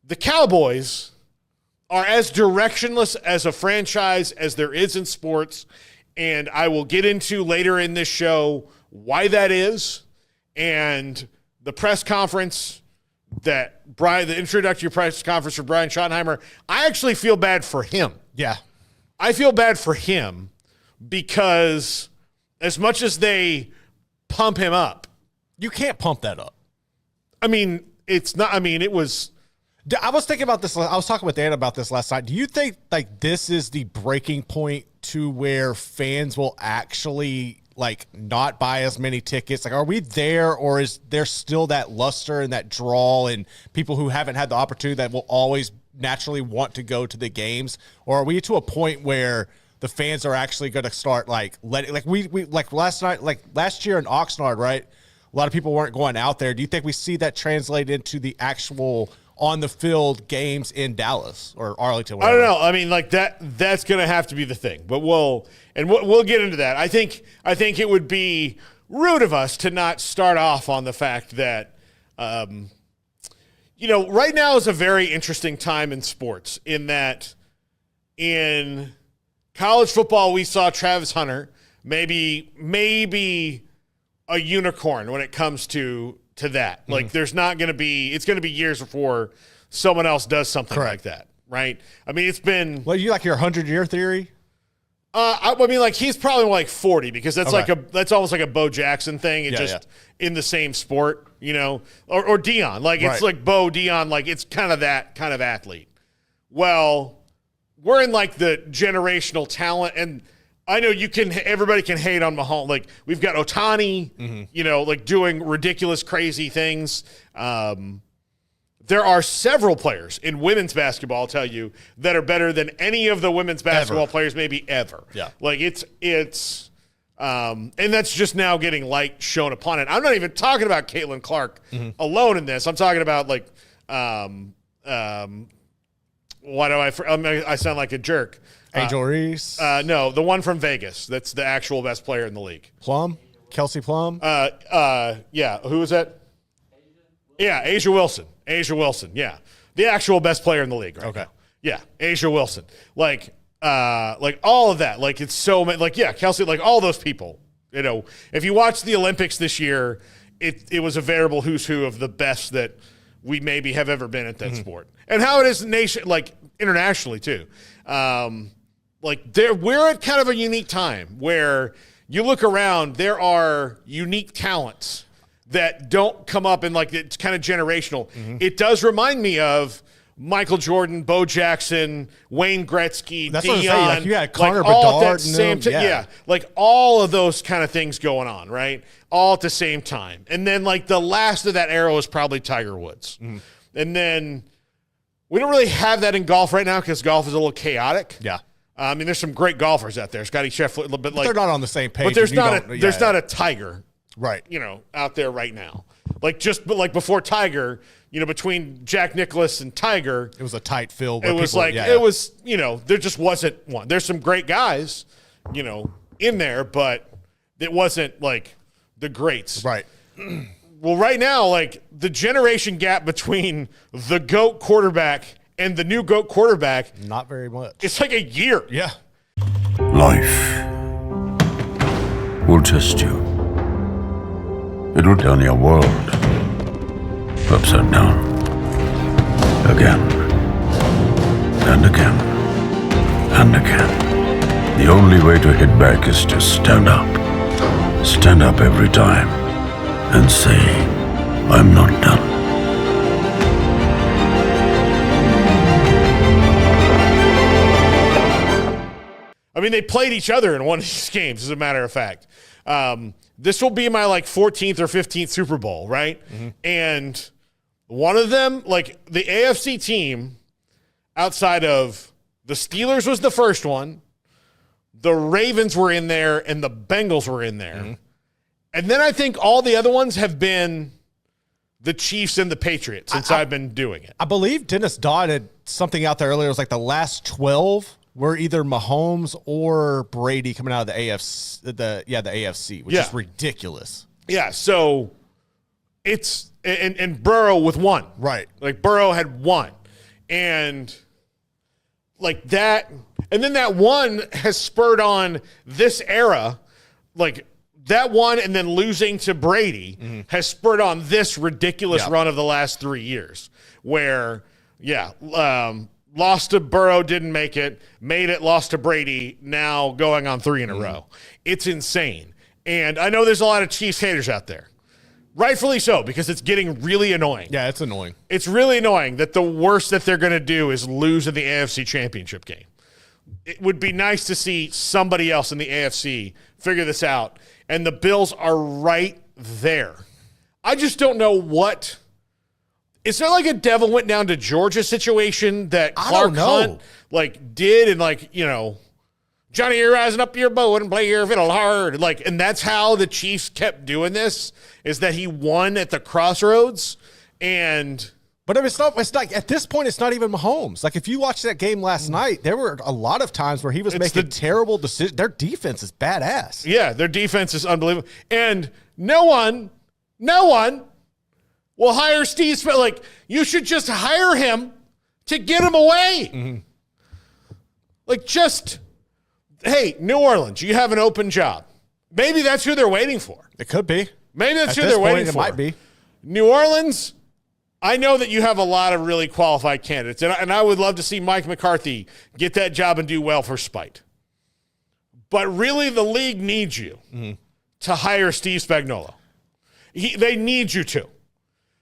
the Cowboys are as directionless as a franchise as there is in sports, and I will get into later in this show why that is, and the press conference the introductory press conference for Brian Schottenheimer, I actually feel bad for him. Yeah. I feel bad for him because as much as they pump him up, you can't pump that up. I mean, it's not, I mean, it was. I was thinking about this. I was talking with Dan about this last night. Do you think like this is the breaking point to where fans will actually like not buy as many tickets? Like, are we there, or is there still that luster and that draw and people who haven't had the opportunity that will always naturally want to go to the games? Or are we to a point where the fans are actually going to start like letting, like we like last night, like last year in Oxnard, right? A lot of people weren't going out there. Do you think we see that translate into the actual on the field games in Dallas or Arlington? Whatever? I don't know. I mean, like that's going to have to be the thing, but we'll get into that. I think it would be rude of us to not start off on the fact that, right now is a very interesting time in sports in that in college football, we saw Travis Hunter, maybe a unicorn when it comes to that. Like there's not going to be, it's going to be years before someone else does something like that. Right. I mean, it's been, well, you like your 100-year theory? I mean, like he's probably like 40 because that's that's almost like a Bo Jackson thing. In the same sport, or Dion. Like it's like Bo, Dion, like it's kind of that kind of athlete. Well, we're in like the generational talent, and I know everybody can hate on Mahomes. Like we've got Ohtani, like doing ridiculous, crazy things. There are several players in women's basketball, I'll tell you, that are better than any of the women's basketball players maybe ever. Yeah. Like it's and that's just now getting light shown upon it. I'm not even talking about Caitlin Clark alone in this. I'm talking about like, why do I sound like a jerk? Angel Reese? No, the one from Vegas. That's the actual best player in the league. Plum? Kelsey Plum? Yeah. Who was that? Yeah, Asia Wilson. Yeah. The actual best player in the league right now. Yeah, Asia Wilson. Like all of that. Like it's so many, like, yeah, Kelsey, like all those people. If you watch the Olympics this year, it was a veritable who's who of the best that we maybe have ever been at that sport. And how it is internationally too. We're at kind of a unique time where you look around, there are unique talents that don't come up, and like it's kind of generational. It does remind me of Michael Jordan, Bo Jackson, Wayne Gretzky, That's Dion. What I'm saying. Like you had Connor all Bedard at the same time. Yeah, like all of those kind of things going on, right? All at the same time. And then like the last of that era was probably Tiger Woods. And then we don't really have that in golf right now because golf is a little chaotic. Yeah. I mean, there's some great golfers out there. Scotty Scheffler, but like they're not on the same page. But there's not a Tiger, right? Out there right now. But before Tiger, between Jack Nicklaus and Tiger, it was a tight field. It was there just wasn't one. There's some great guys, in there, but it wasn't like the greats, right? Well, right now, like the generation gap between the GOAT quarterback and the new GOAT quarterback, not very much. It's like a year. Yeah. Life will test you. It'll turn your world upside down. Again. And again. And again. The only way to hit back is to stand up. Stand up every time. And say, I'm not done. I mean, they played each other in one of these games, as a matter of fact. This will be my 14th or 15th Super Bowl, right? And one of them, like the AFC team, outside of the Steelers was the first one, the Ravens were in there, and the Bengals were in there. And then I think all the other ones have been the Chiefs and the Patriots since I've been doing it. I believe Dennis Dodd had something out there earlier. It was like the last 12 were either Mahomes or Brady coming out of the AFC, the AFC, which is ridiculous. Yeah, so it's and Burrow with one. Right. Like Burrow had one. And like that, and then that one has spurred on this era, like that one, and then losing to Brady has spurred on this ridiculous run of the last 3 years where, lost to Burrow, didn't make it, made it, lost to Brady, now going on 3 in a row. It's insane. And I know there's a lot of Chiefs haters out there. Rightfully so, because it's getting really annoying. Yeah, it's annoying. It's really annoying that the worst that they're going to do is lose in the AFC Championship game. It would be nice to see somebody else in the AFC figure this out, and the Bills are right there. I just don't know what. Is there like a devil went down to Georgia situation that Clark Hunt like did, and like, you know, Johnny, you're rising up your bow and play your fiddle hard. Like, and that's how the Chiefs kept doing this, is that he won at the crossroads. But it's not at this point, it's not even Mahomes. Like, if you watched that game last night, there were a lot of times where he was making terrible decisions. Their defense is badass. Yeah, their defense is unbelievable. And no one will hire Steve Smith. Like, you should just hire him to get him away. Like, just... Hey, New Orleans, you have an open job. Maybe that's who they're waiting for. It could be. Maybe that's who they're waiting for. It might be. New Orleans, I know that you have a lot of really qualified candidates, and I would love to see Mike McCarthy get that job and do well for spite. But really, the league needs you to hire Steve Spagnuolo. They need you to.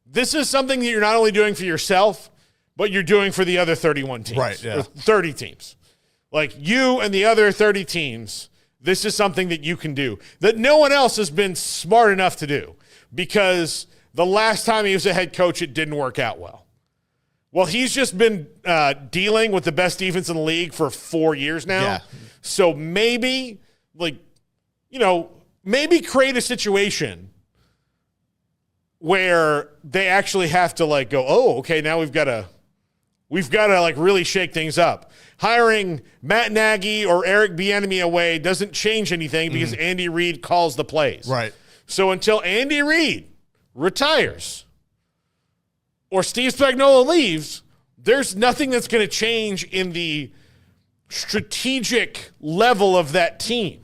This is something that you're not only doing for yourself, but you're doing for the other 31 teams. Right, yeah. Or 30 teams. Like, you and the other 30 teams, this is something that you can do that no one else has been smart enough to do, because the last time he was a head coach, it didn't work out well. Well, he's just been dealing with the best defense in the league for 4 years now. Yeah. So maybe, like, you know, maybe create a situation where they actually have to, like, go, oh, okay, now we've got to like really shake things up. Hiring Matt Nagy or Eric Bieniemy away doesn't change anything because Andy Reid calls the plays. Right. So until Andy Reid retires or Steve Spagnuolo leaves, there's nothing that's going to change in the strategic level of that team.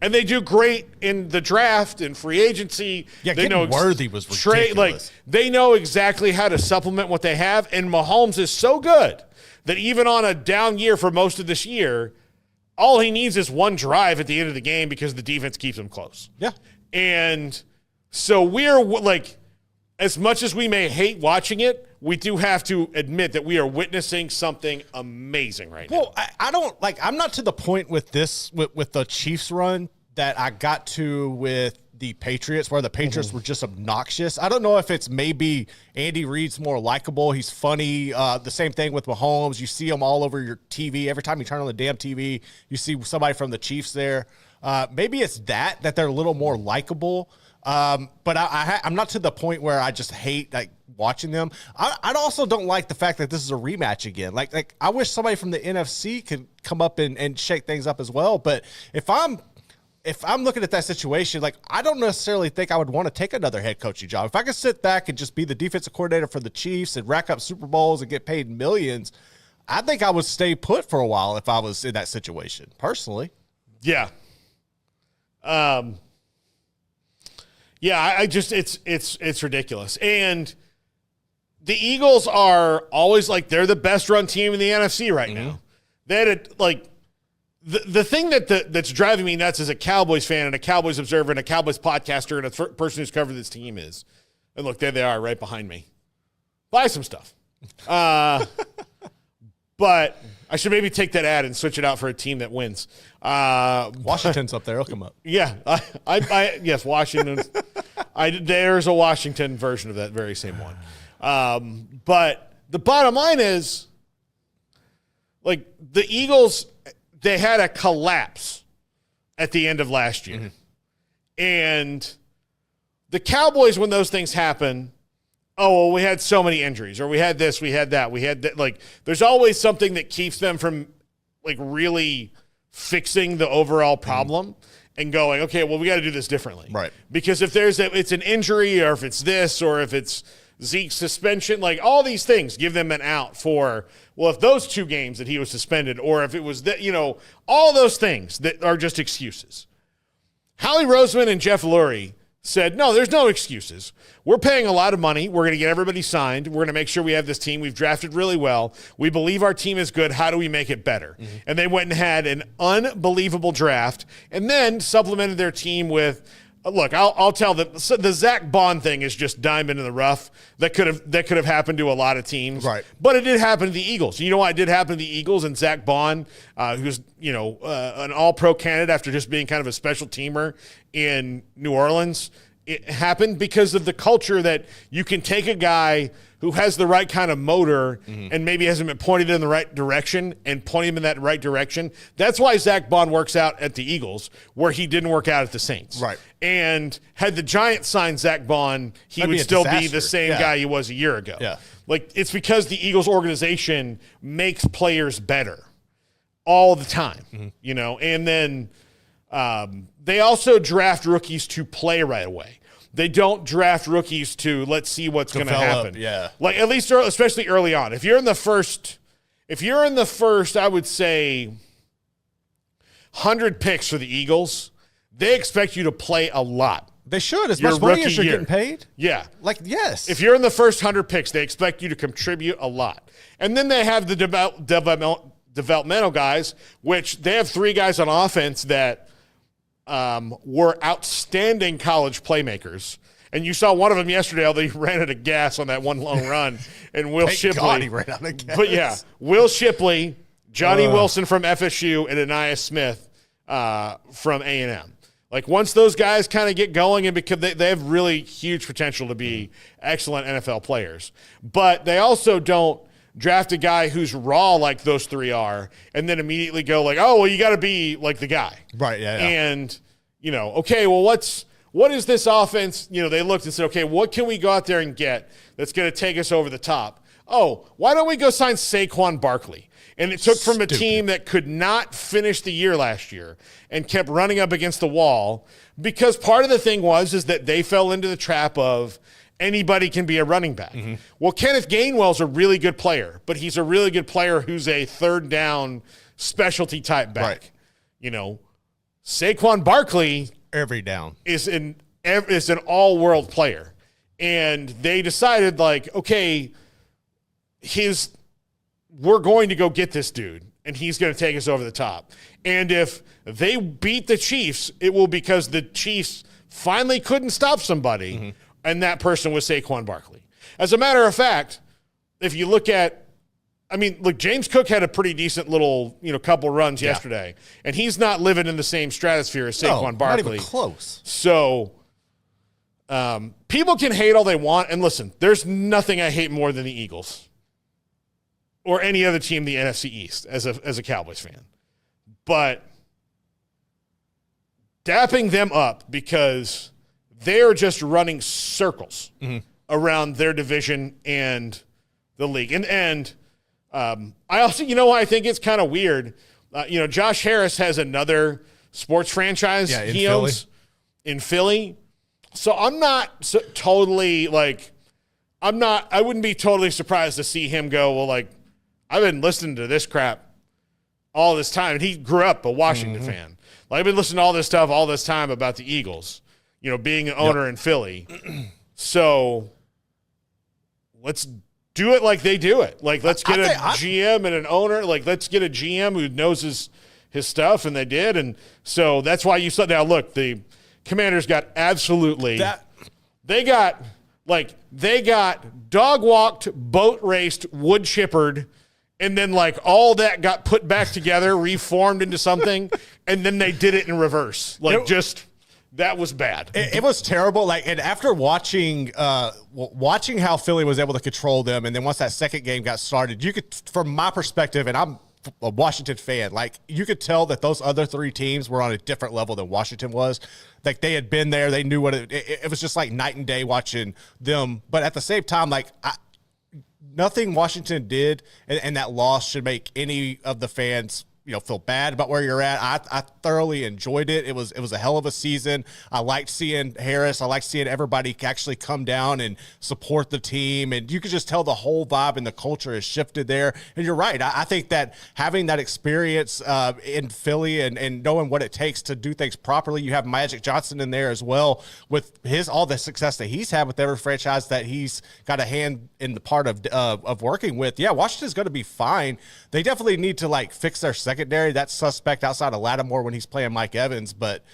And they do great in the draft and free agency. Yeah, getting Worthy was ridiculous. Like, they know exactly how to supplement what they have, and Mahomes is so good that even on a down year for most of this year, all he needs is one drive at the end of the game because the defense keeps him close. Yeah. And so we're like, as much as we may hate watching it, we do have to admit that we are witnessing something amazing right now. Well, I don't like, I'm not to the point with this, with the Chiefs run that I got to with the Patriots, where the Patriots were just obnoxious. I don't know if it's maybe Andy Reid's more likable. He's funny. The same thing with Mahomes. You see him all over your TV. Every time you turn on the damn TV, you see somebody from the Chiefs there. Maybe it's that they're a little more likable. But I'm not to the point where I just hate like watching them. I also don't like the fact that this is a rematch again. Like I wish somebody from the NFC could come up and shake things up as well. But if I'm looking at that situation, like, I don't necessarily think I would want to take another head coaching job. If I could sit back and just be the defensive coordinator for the Chiefs and rack up Super Bowls and get paid millions, I think I would stay put for a while if I was in that situation, personally. Yeah. I just, it's ridiculous. And the Eagles are always like, they're the best run team in the NFC right now. They had the thing that's driving me nuts as a Cowboys fan and a Cowboys observer and a Cowboys podcaster and a person who's covered this team is, and look, there they are right behind me. Buy some stuff. But I should maybe take that ad and switch it out for a team that wins. Washington's up there. It'll come up. Yeah. Yes, Washington. There's a Washington version of that very same one. But the bottom line is, like, the Eagles, they had a collapse at the end of last year. And the Cowboys, when those things happen, oh, well, we had so many injuries, or we had this, we had that, we had that. Like, there's always something that keeps them from, like, really fixing the overall problem and going, okay, well, we got to do this differently. Right. Because if it's an injury, or if it's this, or if it's Zeke's suspension, like all these things give them an out for, well, if those 2 games that he was suspended, or if it was that, all those things that are just excuses. Howie Roseman and Jeff Lurie said, no, there's no excuses. We're paying a lot of money. We're going to get everybody signed. We're going to make sure we have this team. We've drafted really well. We believe our team is good. How do we make it better? Mm-hmm. And they went and had an unbelievable draft and then supplemented their team with, look, I'll tell them, so the Zach Bond thing is just diamond in the rough. That could have happened to a lot of teams. Right. But it did happen to the Eagles. You know why it did happen to the Eagles and Zach Bond, who's, an all-pro candidate after just being kind of a special teamer in New Orleans? It happened because of the culture that you can take a guy who has the right kind of motor and maybe hasn't been pointed in the right direction and point him in that right direction. That's why Zach Bond works out at the Eagles, where he didn't work out at the Saints. Right. And had the Giants signed Zach Bond, he would still be the same guy he was a year ago. Yeah. Like, it's because the Eagles organization makes players better all the time, and then they also draft rookies to play right away. They don't draft rookies to let's see what's going to happen. Yeah. Like, at least especially early on. If you're in the first, I would say 100 picks for the Eagles, they expect you to play a lot. They should. As much money as you're getting paid. Yeah. Like, yes. If you're in the first 100 picks, they expect you to contribute a lot. And then they have the developmental guys, which they have 3 guys on offense that were outstanding college playmakers. And you saw one of them yesterday, how they ran out of gas on that one long run. And Will Thank Shipley. God he ran out of gas. But yeah, Will Shipley, Johnny Wilson from FSU, and Anais Smith from A&M. Like, once those guys kind of get going, and because they have really huge potential to be excellent NFL players. But they also don't draft a guy who's raw like those 3 are and then immediately go like, oh, well, you got to be like the guy. Right, yeah. And, okay, well, what is this offense? They looked and said, okay, what can we go out there and get that's going to take us over the top? Oh, why don't we go sign Saquon Barkley? And it took from a team that could not finish the year last year and kept running up against the wall, because part of the thing is that they fell into the trap of anybody can be a running back. Mm-hmm. Well, Kenneth Gainwell's a really good player, but he's a really good player who's a third down specialty type back. Right. Saquon Barkley every down is an all-world player. And they decided, like, okay, we're going to go get this dude, and he's going to take us over the top. And if they beat the Chiefs, it will because the Chiefs finally couldn't stop somebody. Mm-hmm. And that person was Saquon Barkley. As a matter of fact, if you look at, James Cook had a pretty decent little, couple runs yesterday, and he's not living in the same stratosphere as Saquon Barkley. Not even close. So, people can hate all they want, and listen, there's nothing I hate more than the Eagles or any other team in the NFC East as a Cowboys fan. But dapping them up because they're just running circles around their division and the league. And I also, I think it's kind of weird. Josh Harris has another sports franchise he owns in Philly. So I'm not totally I wouldn't be totally surprised to see him go, well, like, I've been listening to this crap all this time. And he grew up a Washington fan. Like, I've been listening to all this stuff all this time about the Eagles. Being an owner in Philly. So let's do it like they do it. Like, let's get a GM and an owner. Like, let's get a GM who knows his stuff, and they did. And so that's why you saw. Now, look, the Commanders got absolutely they got dog walked, boat raced, wood chippered, and then all that got put back together, reformed into something, and then they did it in reverse. That was bad. It was terrible. And after watching how Philly was able to control them, and then once that second game got started, you could, from my perspective, and I'm a Washington fan, you could tell that those other 3 teams were on a different level than Washington was. Like, they had been there, they knew what it was just like night and day watching them. But at the same time, nothing Washington did, and that loss should make any of the fans, feel bad about where you're at. I thoroughly enjoyed it. It was a hell of a season. I liked seeing Harris. I liked seeing everybody actually come down and support the team. And you could just tell the whole vibe and the culture has shifted there. And you're right. I think that having that experience in Philly and knowing what it takes to do things properly, you have Magic Johnson in there as well with all the success that he's had with every franchise that he's got a hand in the part of working with. Yeah, Washington's going to be fine. They definitely need to fix their secondary. That's suspect outside of Lattimore when he's playing Mike Evans, but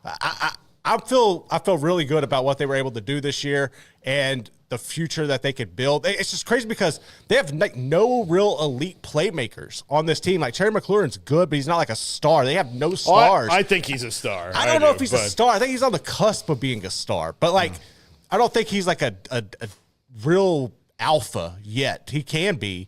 I feel really good about what they were able to do this year and the future that they could build. It's just crazy because they have no real elite playmakers on this team. Terry McLaurin's good, but he's not a star. They have no stars. I think he's a star. I don't know if he's a star. I think he's on the cusp of being a star, but I don't think he's a real alpha yet. He can be.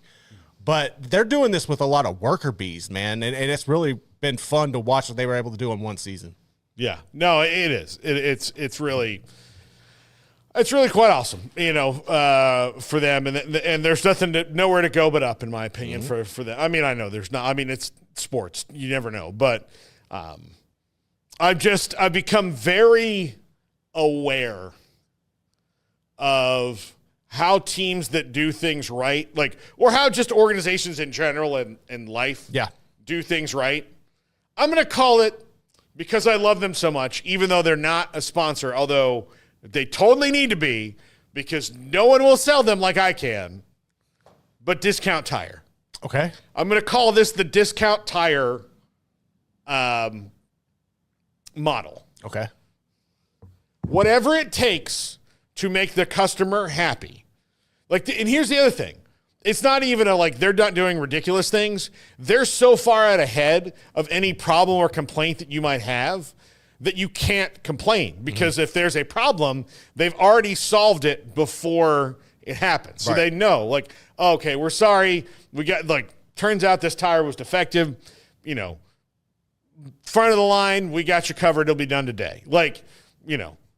But they're doing this with a lot of worker bees, man, and it's really been fun to watch what they were able to do in one season. Yeah, no, it is. It's really quite awesome, for them, and there's nowhere to go but up, in my opinion, for them. I mean, I know there's not. I mean, it's sports; you never know. But I've become very aware of how teams that do things right, or how just organizations in general and life do things right. I'm going to call it, because I love them so much, even though they're not a sponsor, although they totally need to be, because no one will sell them like I can, but Discount Tire. Okay. I'm going to call this the Discount Tire model. Okay. Whatever it takes to make the customer happy. And here's the other thing. It's not even they're not doing ridiculous things. They're so far out ahead of any problem or complaint that you might have that you can't complain, because if there's a problem, they've already solved it before it happens. So they know, okay, we're sorry. We got, turns out this tire was defective. Front of the line, we got you covered. It'll be done today.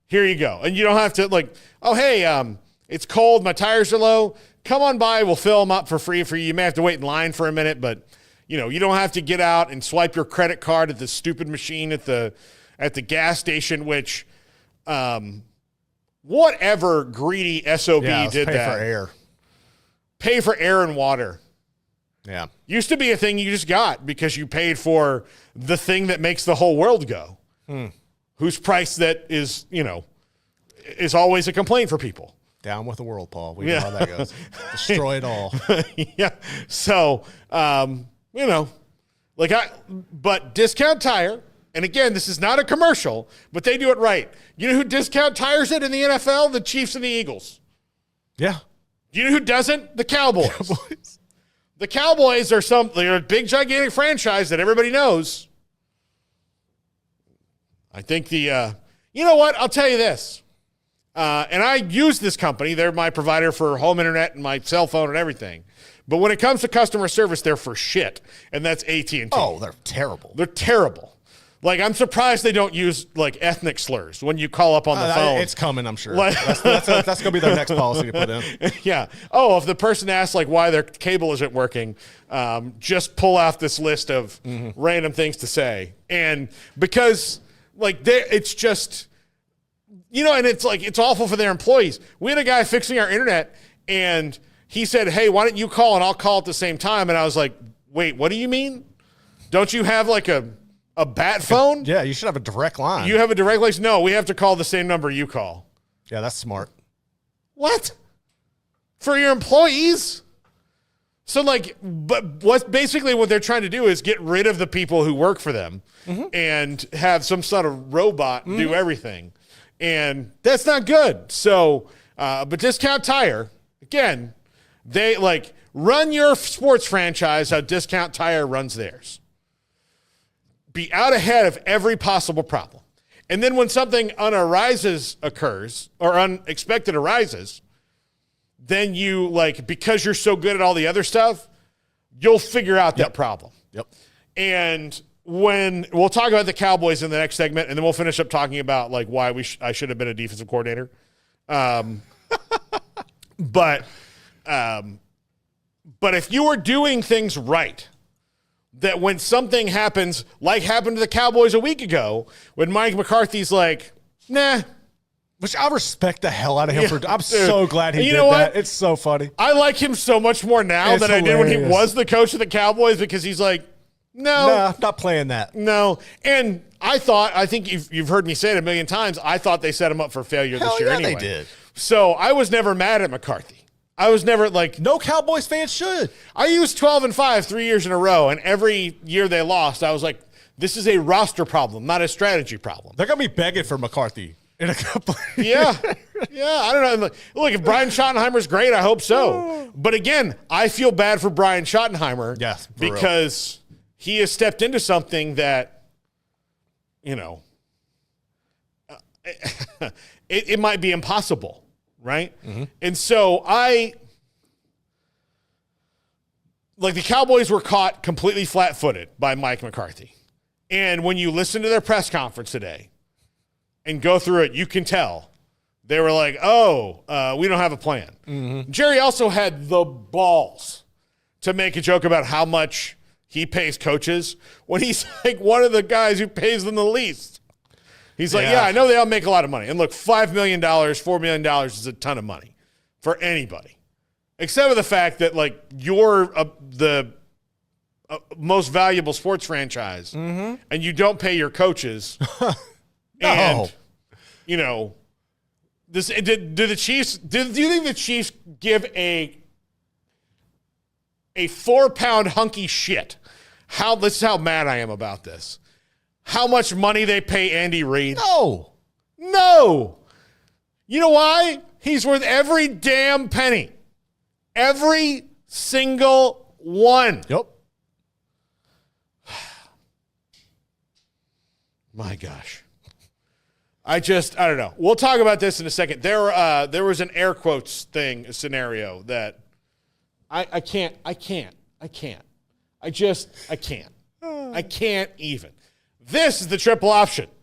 Here you go. And you don't have to oh, hey, it's cold, my tires are low. Come on by, we'll fill them up for free for you. You may have to wait in line for a minute, but you don't have to get out and swipe your credit card at the stupid machine at the gas station, which whatever greedy SOB did pay that. For air. Pay for air and water. Yeah. Used to be a thing you just got because you paid for the thing that makes the whole world go. Whose price that is, is always a complaint for people. Down with the world, Paul. We know how that goes. Destroy it all. Yeah. So, but Discount Tire, and again, this is not a commercial, but they do it right. You know who Discount Tires it in the NFL? The Chiefs and the Eagles. Yeah. You know who doesn't? The Cowboys. The Cowboys they're a big, gigantic franchise that everybody knows. I think you know what? I'll tell you this. And I use this company. They're my provider for home internet and my cell phone and everything. But when it comes to customer service, they're for shit. And that's AT&T. Oh, they're terrible. They're terrible. I'm surprised they don't use ethnic slurs when you call up on the phone. It's coming, I'm sure. That's going to be their next policy to put in. Yeah. Oh, if the person asks why their cable isn't working, just pull off this list of random things to say. And because it's just, and it's awful for their employees. We had a guy fixing our internet, and he said, hey, why don't you call and I'll call at the same time? And I was like, wait, what do you mean? Don't you have a bat phone? Yeah, you should have a direct line. You have a direct line? No, we have to call the same number you call. Yeah, that's smart. What? For your employees? So but what they're trying to do is get rid of the people who work for them and have some sort of robot do everything. And that's not good. So, but Discount Tire, again, they run your sports franchise how Discount Tire runs theirs. Be out ahead of every possible problem. And then when something occurs or unexpected arises, then you because you're so good at all the other stuff, you'll figure out that problem. Yep. And when we'll talk about the Cowboys in the next segment, and then we'll finish up talking about why I should have been a defensive coordinator. But if you were doing things right, that when something happens, like happened to the Cowboys a week ago, when Mike McCarthy's like, nah. Which I respect the hell out of him for. I'm so glad he did know what? that. It's so funny. I like him so much more now than I did when he was the coach of the Cowboys, because he's like, no, not playing that. No. And I think you've heard me say it a million times, I thought they set him up for failure this year anyway. They did. So I was never mad at McCarthy. I was never like, no Cowboys fans should. I used 12-5 3 years in a row, and every year they lost, I was like, this is a roster problem, not a strategy problem. They're going to be begging for McCarthy in a couple of years. Yeah, I don't know. Look, if Brian Schottenheimer's great, I hope so. But again, I feel bad for Brian Schottenheimer because he has stepped into something that, it might be impossible, right? Mm-hmm. And so the Cowboys were caught completely flat-footed by Mike McCarthy. And when you listen to their press conference today and go through it, you can tell they were like, we don't have a plan. Mm-hmm. Jerry also had the balls to make a joke about how much he pays coaches when he's like one of the guys who pays them the least. He's like, I know they all make a lot of money. And look, $5 million, $4 million is a ton of money for anybody. Except for the fact that, you're the most valuable sports franchise, and you don't pay your coaches. And, this. Do the Chiefs? Do you think the Chiefs give a 4-pound hunky shit? This is how mad I am about this. How much money they pay Andy Reid? No. You know why? He's worth every damn penny. Every single one. Yep. My gosh. I don't know. We'll talk about this in a second. There was an air quotes scenario that I can't. I can't even. This is the triple option